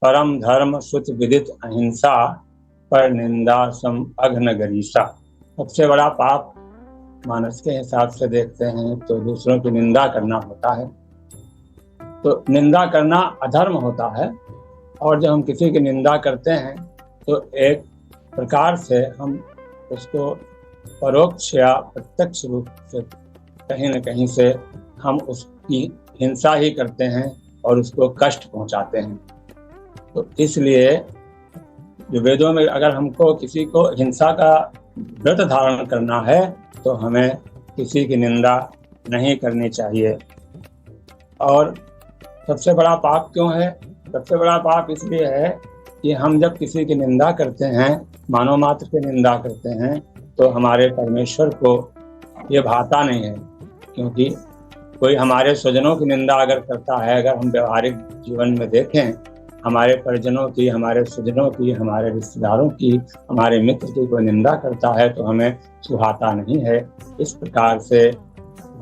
परम धर्म सुत विदित अहिंसा, पर निंदा सम अघ्न गरीसा। सबसे बड़ा पाप मानस के हिसाब से देखते हैं तो दूसरों की निंदा करना होता है। तो निंदा करना अधर्म होता है, और जब हम किसी की निंदा करते हैं तो एक प्रकार से हम उसको परोक्ष या प्रत्यक्ष रूप से कहीं न कहीं से हम उसकी हिंसा ही करते हैं और उसको कष्ट पहुंचाते हैं। तो इसलिए जो वेदों में अगर हमको किसी को हिंसा का व्रत धारण करना है तो हमें किसी की निंदा नहीं करनी चाहिए। और सबसे बड़ा पाप क्यों है? सबसे बड़ा पाप इसलिए है कि हम जब किसी की निंदा करते हैं, मानव मात्र की निंदा करते हैं, तो हमारे परमेश्वर को ये भाता नहीं है। क्योंकि कोई हमारे स्वजनों की निंदा अगर करता है, अगर हम व्यवहारिक जीवन में देखें, हमारे परिजनों की, हमारे स्वजनों की, हमारे रिश्तेदारों की, हमारे मित्र की कोई निंदा करता है तो हमें सुहाता नहीं है। इस प्रकार से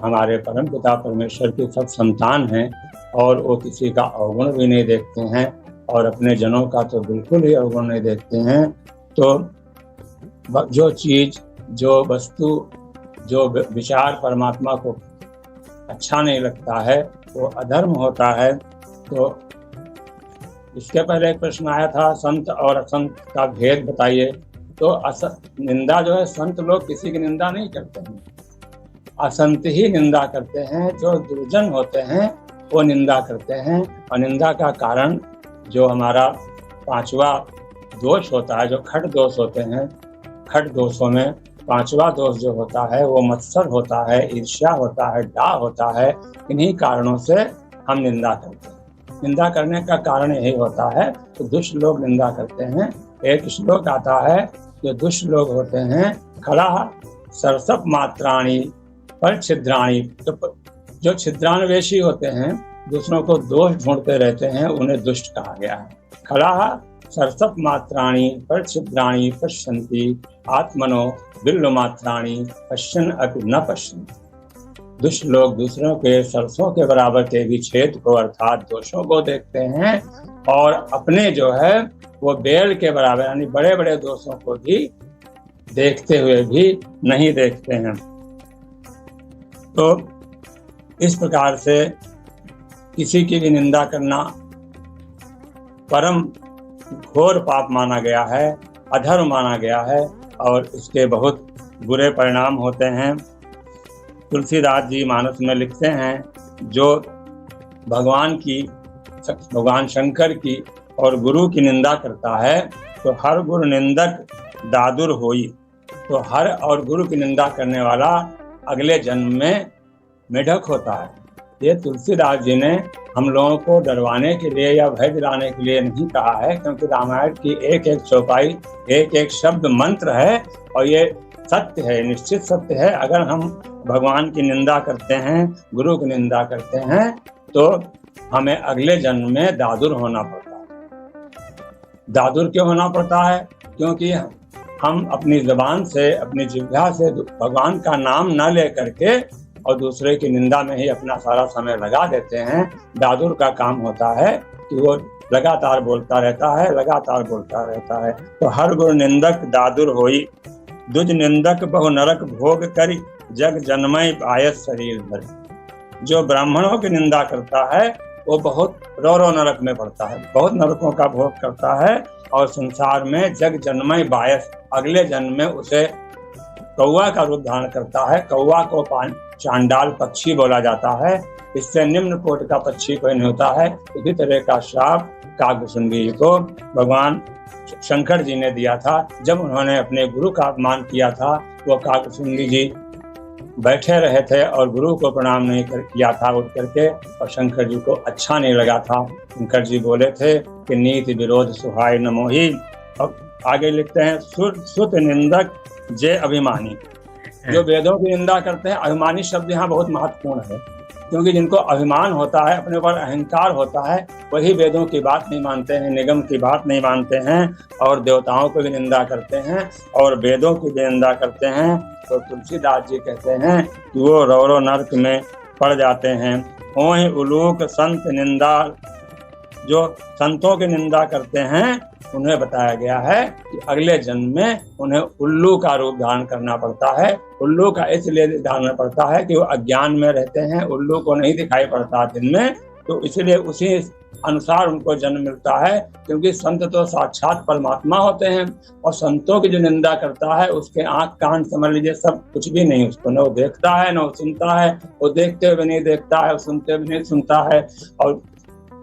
हमारे परम पिता परमेश्वर के सब संतान हैं और वो किसी का अवगुण भी नहीं देखते हैं, और अपने जनों का तो बिल्कुल ही अवगुण नहीं देखते हैं। तो जो चीज़, जो वस्तु, जो विचार परमात्मा को अच्छा नहीं लगता है वो अधर्म होता है। तो इसके पहले एक प्रश्न आया था, संत और असंत का भेद बताइए। तो निंदा जो है, संत लोग किसी की निंदा नहीं करते हैं, असंत ही निंदा करते हैं। जो दुर्जन होते हैं वो निंदा करते हैं। और निंदा का कारण जो हमारा पांचवा दोष होता है, जो खट दोष होते हैं, खट दोषों में पांचवा दोष जो होता है वो मत्सर होता है, ईर्ष्या होता है, डाह होता है। इन्हीं कारणों से हम निंदा करते हैं। निंदा करने का कारण यही होता है तो दुष्ट लोग निंदा करते हैं। एक श्लोक आता है, जो दुष्ट लोग होते हैं, खला सरसप मात्राणी पर छिद्राणी। तो जो छिद्रान्वेषी होते हैं, दूसरों को दोष ढूंढते रहते हैं, उन्हें दुष्ट कहा गया है। खला सरसप मात्राणी पर छिद्राणी पश्यन्ति, आत्मनो बिल्व मात्राणी पश्यन् अपि न पश्यन्ति। दुष्ट लोग दूसरों के सरसों के बराबर के भी छेद को, अर्थात दोषों को देखते हैं, और अपने जो है वो बेल के बराबर यानी बड़े बड़े दोषों को भी देखते हुए भी नहीं देखते हैं। तो इस प्रकार से किसी की भी निंदा करना परम घोर पाप माना गया है, अधर्म माना गया है, और इसके बहुत बुरे परिणाम होते हैं। तुलसीदास जी मानस में लिखते हैं, जो भगवान शंकर की और गुरु की निंदा करता है तो हर गुरु निंदक दादुर होई। तो हर और गुरु की निंदा करने वाला अगले जन्म में मेढक होता है। ये तुलसीदास जी ने हम लोगों को डरवाने के लिए या भय दिलाने के लिए नहीं कहा है, क्योंकि रामायण की एक एक चौपाई, एक एक शब्द मंत्र है, और ये सत्य है, निश्चित सत्य है। अगर हम भगवान की निंदा करते हैं, गुरु की निंदा करते हैं, तो हमें अगले जन्म में दादुर होना पड़ता है। दादुर क्यों होना पड़ता है? क्योंकि हम अपनी ज़बान से, अपनी जिह्वा से भगवान का नाम न ले करके और दूसरे की निंदा में ही अपना सारा समय लगा देते हैं। दादुर का काम होता है कि वो लगातार बोलता रहता है, लगातार बोलता रहता है। तो हर गुरु निंदक दादुर होई, दुज निंदक बहु नरक भोग करी, जग जन्मय आयत शरीर धरि। जो ब्राह्मणों की निंदा करता है वो बहुत रो नरक में पड़ता है, बहुत नरकों का भोग करता है, और संसार में जग जन्मय बायस, अगले जन्म में उसे कौवा का रूप धारण करता है। कौवा को चांडाल पक्षी बोला जाता है, इससे निम्न कोटि का पक्षी कोई नहीं होता है। इसी तरह का श्राप काकभुसुंडी जी को भगवान शंकर जी ने दिया था। जब उन्होंने अपने गुरु का अपमान किया था, वो काकभुसुंडी जी बैठे रहे थे और गुरु को प्रणाम नहीं किया था उठ करके, और शंकर जी को अच्छा नहीं लगा था। शंकर जी बोले थे कि नीति विरोध सुहाय न मोहि। अब आगे लिखते हैं, सुत निंदक जे अभिमानी। जो वेदों की निंदा करते हैं, अभिमानी शब्द यहाँ बहुत महत्वपूर्ण है, क्योंकि जिनको अभिमान होता है, अपने ऊपर अहंकार होता है, वही वेदों की बात नहीं मानते हैं, निगम की बात नहीं मानते हैं, और देवताओं को भी निंदा करते हैं और वेदों की भी निंदा करते हैं। तो तुलसीदास जी कहते हैं कि वो रौरो नरक में पड़ जाते हैं। ओहि उलूक संत निंदा जो संतों की निंदा करते हैं उन्हें बताया गया है कि अगले जन्म में उन्हें उल्लू का रूप धारण करना पड़ता है। उल्लू का इसलिए धारण पड़ता है कि वो अज्ञान में रहते हैं, उल्लू को नहीं दिखाई पड़ता दिन में, तो इसलिए उसी अनुसार उनको जन्म मिलता है। क्योंकि संत तो साक्षात परमात्मा होते हैं और संतों की जो निंदा करता है उसके आंख कान समझ लीजिए सब कुछ भी नहीं, उसको न वो देखता है न वो सुनता है, वो देखते हुए नहीं देखता है, सुनते हुए नहीं सुनता है और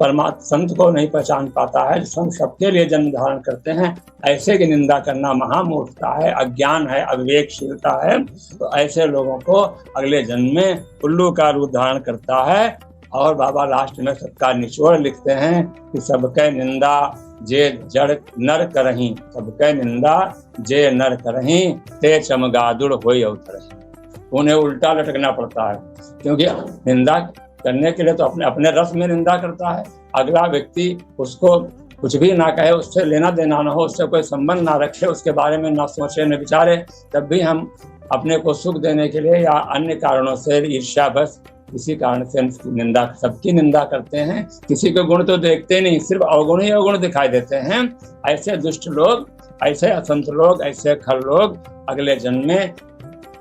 परमात्मा संत को नहीं पहचान पाता है। संत सबके लिए जन्म धारण करते हैं, ऐसे की निंदा करना महामूर्खता है, अज्ञान है, अविवेकशीलता है। तो ऐसे लोगों को अगले जन्म में उल्लू का रूप धारण करता है। और बाबा लास्ट में सबका निचोड़ लिखते हैं कि सबके निंदा जे जड़ नर करहीं, सबके निंदा जे नर करहीं, ते चमगादुड़ होई अवतरहीं। उन्हें उल्टा लटकना पड़ता है, क्योंकि निंदा करने के लिए तो अपने अपने रस में निंदा करता है। अगला व्यक्ति उसको कुछ भी ना कहे, उससे लेना देना ना हो, उससे कोई संबंध ना रखे, उसके बारे में ना सोचे न विचारे, तब भी हम अपने को सुख देने के लिए या अन्य कारणों से ईर्ष्या बस इसी कारण से निंदा, सबकी निंदा करते हैं। किसी के गुण तो देखते नहीं, सिर्फ अवगुण ही अवगुण दिखाई देते हैं। ऐसे दुष्ट लोग, ऐसे असंत लोग, ऐसे खल लोग अगले जन्म में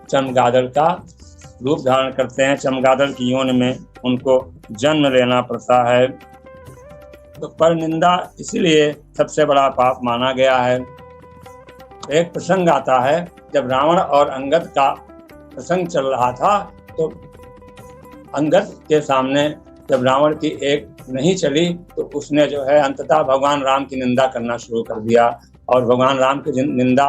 चमगादड़ का रूप धारण करते हैं। चमगादड़ की योनि में उनको जन्म लेना पड़ता है। तो पर निंदा इसीलिए सबसे बड़ा पाप माना गया है। एक प्रसंग आता है, जब रावण और अंगद का प्रसंग चल रहा था, तो अंगद के सामने जब रावण की एक नहीं चली तो उसने जो है अंततः भगवान राम की निंदा करना शुरू कर दिया। और भगवान राम की निंदा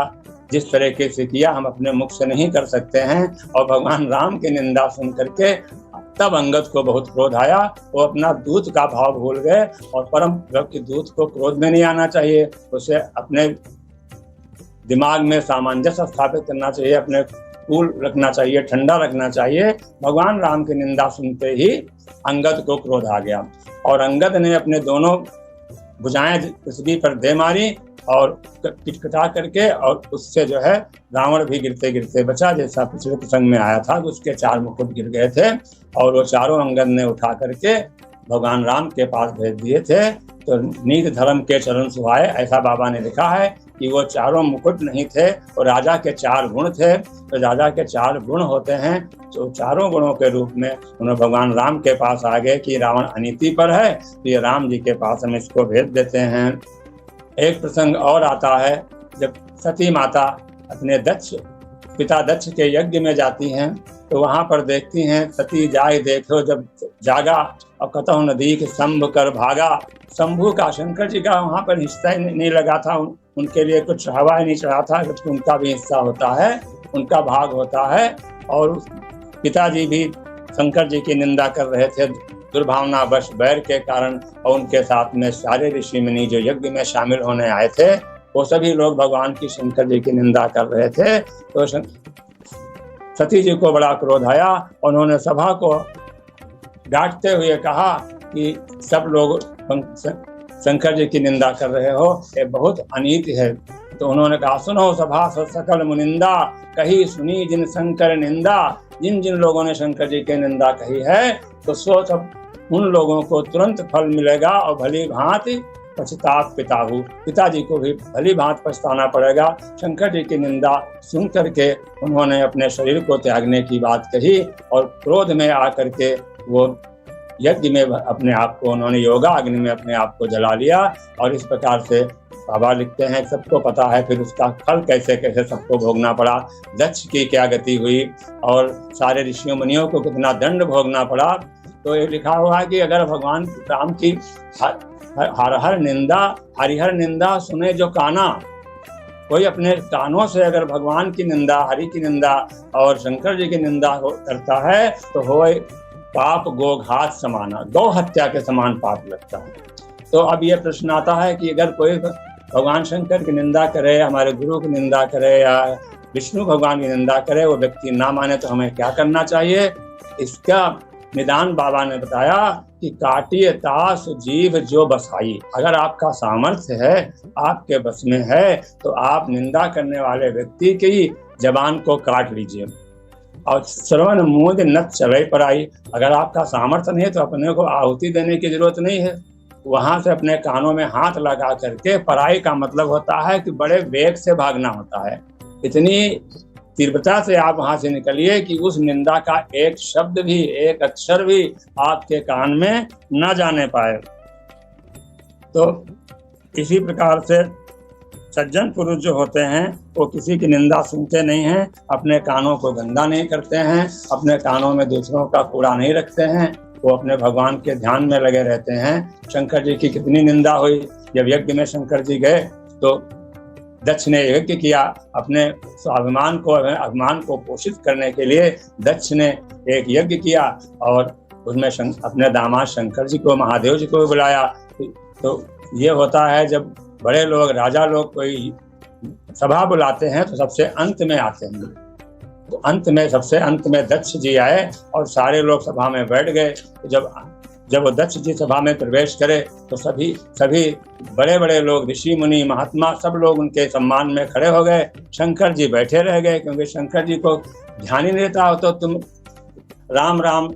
जिस तरीके से किया हम अपने मुख से नहीं कर सकते हैं। और भगवान राम की निंदा सुन करके तब अंगद को बहुत क्रोध आया। वो अपना दूत का भाव भूल गए और परम प्रभु के दूत को क्रोध में नहीं आना चाहिए, उसे अपने दिमाग में सामंजस्य स्थापित करना चाहिए, अपने कूल रखना चाहिए, ठंडा रखना चाहिए। भगवान राम की निंदा सुनते ही अंगद को क्रोध आ गया और अंगद ने अपने दोनों भुजाएं पृथ्वी पर दे मारी और किटकिटा करके, और उससे जो है रावण भी गिरते गिरते बचा। जैसा पिछले प्रसंग में आया था, उसके 4 मुकुट गिर गए थे और वो चारों अंगद ने उठा करके भगवान राम के पास भेज दिए थे। तो नीत धर्म के चरण सुहाए, ऐसा बाबा ने लिखा है कि वो चारों मुकुट नहीं थे, और राजा के 4 गुण थे। तो राजा के 4 गुण होते हैं, तो चारों गुणों के रूप में उन्हें भगवान राम के पास आ गए कि रावण अनीति पर है, तो ये राम जी के पास हम इसको भेज देते हैं। एक प्रसंग और आता है, जब सती माता अपने पिता दक्ष के यज्ञ में जाती हैं, तो वहां पर देखती हैं सती जाए देखो जब जागा और कतहु नदी के शंभ कर भागा। शंभू का, शंकर जी का वहां पर हिस्सा ही नहीं लगा था, उनके लिए कुछ हवा ही नहीं चढ़ा था, क्योंकि उनका भी हिस्सा होता है, उनका भाग होता है। और पिताजी भी शंकर जी की निंदा कर रहे थे दुर्भावना वश बैर के कारण, और उनके साथ में सारे ऋषि मुनि जो यज्ञ में शामिल होने आए थे वो सभी लोग भगवान की शंकर जी की निंदा कर रहे थे। तो सती जी को बड़ा क्रोध आया, उन्होंने सभा को डांटते हुए कहा कि सब लोग शंकर जी की निंदा कर रहे हो, ये बहुत अनीति है। तो उन्होंने कहा, सुनो सभा सकल मुनिंदा, कही सुनी जिन शंकर निंदा। जिन जिन लोगों ने शंकर जी की निंदा कही है, तो सो सब उन लोगों को तुरंत फल मिलेगा और भली भांति पछताप पिताहू, पिताजी को भी भली भांति पछताना पड़ेगा। शंकर जी की निंदा सुन करके उन्होंने अपने शरीर को त्यागने की बात कही और क्रोध में आकर के वो यज्ञ में अपने आप को, उन्होंने योगा अग्नि में अपने आप को जला लिया। और इस प्रकार से बाबा लिखते हैं, सबको पता है फिर उसका फल कैसे कैसे सबको भोगना पड़ा, दक्ष की क्या गति हुई और सारे ऋषियों मुनियों को कितना दंड भोगना पड़ा। तो ये लिखा हुआ है कि अगर भगवान राम की हर निंदा, हरिहर निंदा सुने जो काना, कोई अपने कानों से अगर भगवान की निंदा, हरि की निंदा और शंकर जी की निंदा करता है तो हो पाप गोघात समाना, गौ हत्या के समान पाप लगता है। तो अब ये प्रश्न आता है कि अगर कोई भगवान शंकर की निंदा करे, हमारे गुरु की निंदा करे या विष्णु भगवान की निंदा करे, वो व्यक्ति ना माने तो हमें क्या करना चाहिए? इसका निदान बाबा ने बताया कि काटिए तास जीभ जो बसाई। अगर आपका सामर्थ्य है, आपके बस में है, तो आप निंदा करने वाले व्यक्ति की जबान को काट लीजिए। और श्रवण मूद न चले पर आई, अगर आपका सामर्थ्य नहीं है तो अपने को आहुति देने की जरूरत नहीं है। वहां से अपने कानों में हाथ लगा करके, पराई का मतलब होता है कि बड़े वेग से भागना होता है। इतनी तीव्रता से आप वहां से निकलिए कि उस निंदा का एक शब्द भी, एक अक्षर भी आपके कान में न जाने पाए। तो इसी प्रकार से सज्जन पुरुष जो होते हैं वो किसी की निंदा सुनते नहीं हैं, अपने कानों को गंदा नहीं करते हैं, अपने कानों में दूसरों का कूड़ा नहीं रखते हैं, वो अपने भगवान के ध्यान में लगे रहते हैं। शंकर जी की कितनी निंदा हुई। जब यज्ञ में शंकर जी गए तो दक्ष ने यज्ञ किया, अपने अभिमान को पोषित करने के लिए दक्ष ने एक यज्ञ किया और उसमें अपने दामाद शंकर जी को, महादेव जी को बुलाया। तो ये होता है जब बड़े लोग, राजा लोग कोई सभा बुलाते हैं तो सबसे अंत में आते हैं। तो अंत में, सबसे अंत में दक्ष जी आए और सारे लोग सभा में बैठ गए। तो जब वो दक्ष जी सभा में प्रवेश करे तो सभी बड़े बड़े लोग, ऋषि मुनि महात्मा, सब लोग उनके सम्मान में खड़े हो गए। शंकर जी बैठे रह गए, क्योंकि शंकर जी को ध्यान ही नहीं रहता हो। तो तुम राम राम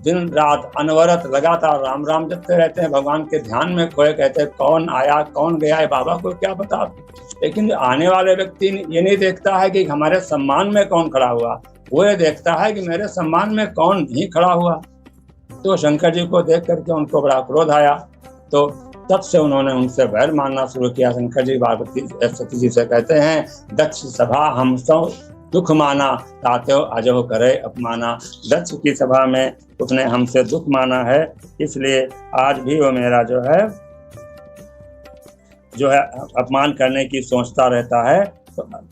दिन रात अनवरत लगातार राम राम जपते रहते हैं, भगवान के ध्यान में खोए, कहते हैं कौन आया कौन गया है बाबा को क्या पता। लेकिन आने वाले व्यक्ति ये नहीं देखता है कि हमारे सम्मान में कौन खड़ा हुआ, वो ये देखता है कि मेरे सम्मान में कौन नहीं खड़ा हुआ। तो शंकर जी को देख करके उनको बड़ा क्रोध आया। तो तब से उन्होंने उनसे वैर मानना शुरू किया। शंकर जी पार्वती सती जी से कहते हैं, दक्ष सभा हम सब दुख माना, तात्यो अजो करे अपमाना। दक्ष की सभा में उसने हमसे दुख माना है, इसलिए आज भी वो मेरा जो है अपमान करने की सोचता रहता है।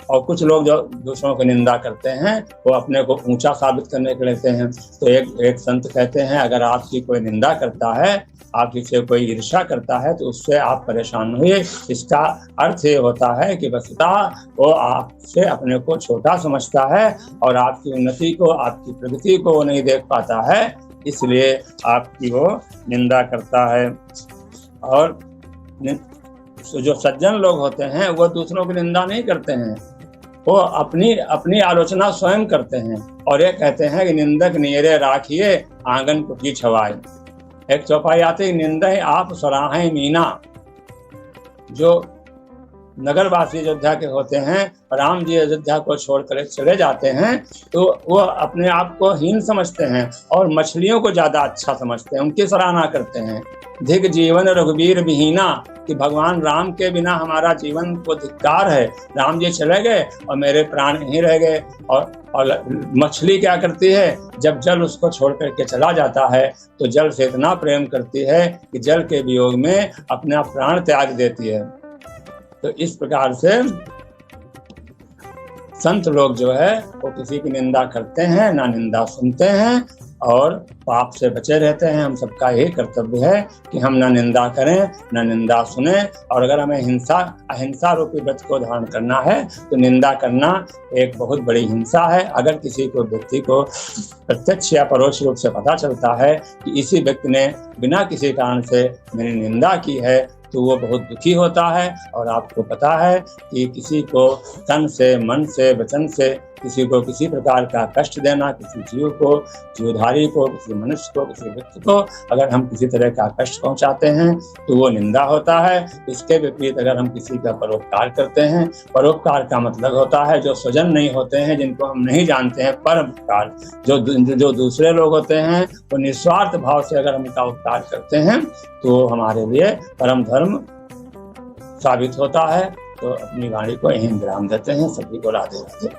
और कुछ लोग जो दूसरों की निंदा करते हैं वो अपने को ऊंचा साबित करने के लेते हैं। तो एक संत कहते हैं, अगर आपकी कोई निंदा करता है, आपकी से कोई ईर्ष्या करता है, तो उससे आप परेशान हुए। इसका अर्थ ये होता है कि वस्तुतः वो आपसे अपने को छोटा समझता है और आपकी उन्नति को, आपकी प्रगति को वो नहीं देख पाता है, इसलिए आपकी वो निंदा करता है। और जो सज्जन लोग होते हैं वो दूसरों की निंदा नहीं करते हैं, वो अपनी आलोचना स्वयं करते हैं। और ये कहते हैं कि निंदक नियरे राखिए आंगन कुटी छवाए। एक चौपाई आती, निंदा आप सराहें मीना। जो नगरवासी अयोध्या के होते हैं, राम जी अयोध्या को छोड़कर चले जाते हैं, तो वो अपने आप को हीन समझते हैं और मछलियों को ज्यादा अच्छा समझते हैं, उनकी सराहना करते हैं। धिक जीवन रघुवीर विहीना, कि भगवान राम के बिना हमारा जीवन को धिक्कार है। राम जी चले गए और मेरे प्राण यहीं रह गए। और मछली क्या करती है, जब जल उसको छोड़ करके चला जाता है तो जल से इतना प्रेम करती है कि जल के वियोग में अपना प्राण त्याग देती है। तो इस प्रकार से संत लोग जो है वो किसी की निंदा करते हैं ना निंदा सुनते हैं और पाप से बचे रहते हैं। हम सबका यही कर्तव्य है कि हम ना निंदा करें ना निंदा सुने। और अगर हमें अहिंसा रूपी व्रत को धारण करना है तो निंदा करना एक बहुत बड़ी हिंसा है। अगर किसी को व्यक्ति को प्रत्यक्ष या परोक्ष रूप से पता चलता है कि इसी व्यक्ति ने बिना किसी कारण से मेरी निंदा की है, तो वो बहुत दुखी होता है। और आपको पता है कि किसी को तन से, मन से, वचन से किसी को किसी प्रकार का कष्ट देना, किसी जीव को, जीवधारी को, किसी मनुष्य को, किसी व्यक्ति को अगर हम किसी तरह का कष्ट पहुंचाते हैं तो वो निंदा होता है। इसके विपरीत अगर हम किसी का परोपकार करते हैं, परोपकार का मतलब होता है जो स्वजन नहीं होते हैं, जिनको हम नहीं जानते हैं, परोपकार जो दूसरे लोग होते हैं, वो निस्वार्थ भाव से अगर हम उनका उपकार करते हैं तो हमारे लिए परम धर्म साबित होता है। तो अपनी वाणी को यहीं विराम देते हैं। सभी को राधे राधे।